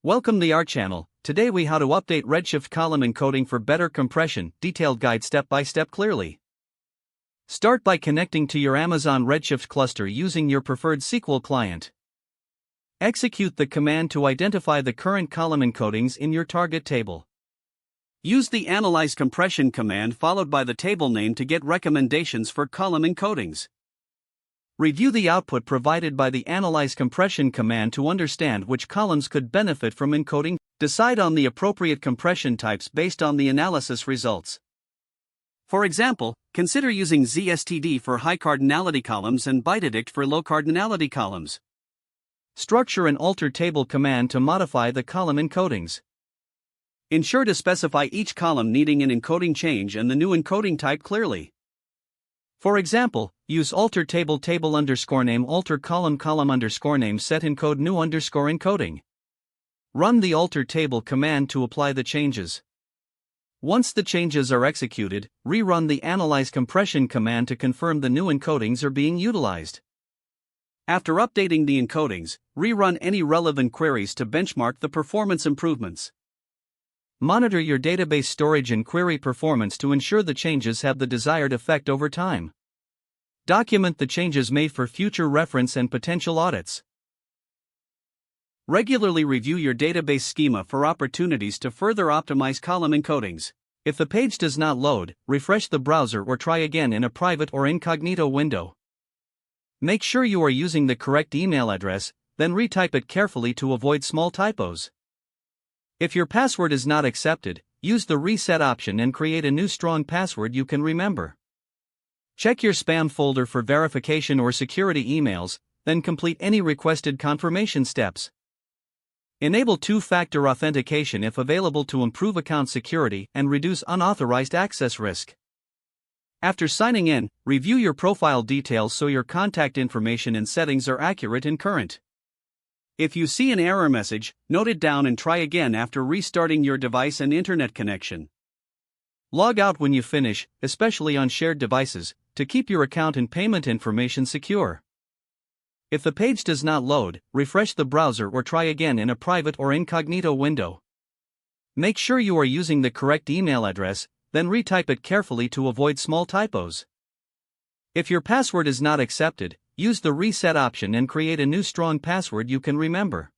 Welcome to our channel. Today we how to update Redshift column encoding for better compression, detailed guide step by step clearly. Start by connecting to your Amazon Redshift cluster using your preferred SQL client. Execute the command to identify the current column encodings in your target table. Use the analyze compression command followed by the table name to get recommendations for column encodings. Review the output provided by the Analyze Compression command to understand which columns could benefit from encoding. Decide on the appropriate compression types based on the analysis results. For example, consider using ZSTD for high cardinality columns and ByteAddict for low cardinality columns. Structure an alter table command to modify the column encodings. Ensure to specify each column needing an encoding change and the new encoding type clearly. For example, use alter table name alter column name set encode new encoding. Run the alter table command to apply the changes. Once the changes are executed, rerun the analyze compression command to confirm the new encodings are being utilized. After updating the encodings, rerun any relevant queries to benchmark the performance improvements. Monitor your database storage and query performance to ensure the changes have the desired effect over time. Document the changes made for future reference and potential audits. Regularly review your database schema for opportunities to further optimize column encodings. If the page does not load, refresh the browser or try again in a private or incognito window. Make sure you are using the correct email address, then retype it carefully to avoid small typos. If your password is not accepted, use the reset option and create a new strong password you can remember. Check your spam folder for verification or security emails, then complete any requested confirmation steps. Enable two-factor authentication if available to improve account security and reduce unauthorized access risk. After signing in, review your profile details so your contact information and settings are accurate and current. If you see an error message, note it down and try again after restarting your device and internet connection. Log out when you finish, especially on shared devices, to keep your account and payment information secure. If the page does not load, refresh the browser or try again in a private or incognito window. Make sure you are using the correct email address, then retype it carefully to avoid small typos. If your password is not accepted, use the reset option and create a new strong password you can remember.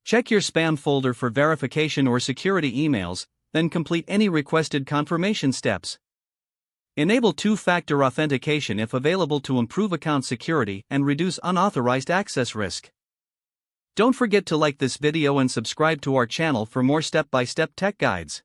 Check your spam folder for verification or security emails, then complete any requested confirmation steps. Enable two-factor authentication if available to improve account security and reduce unauthorized access risk. Don't forget to like this video and subscribe to our channel for more step-by-step tech guides.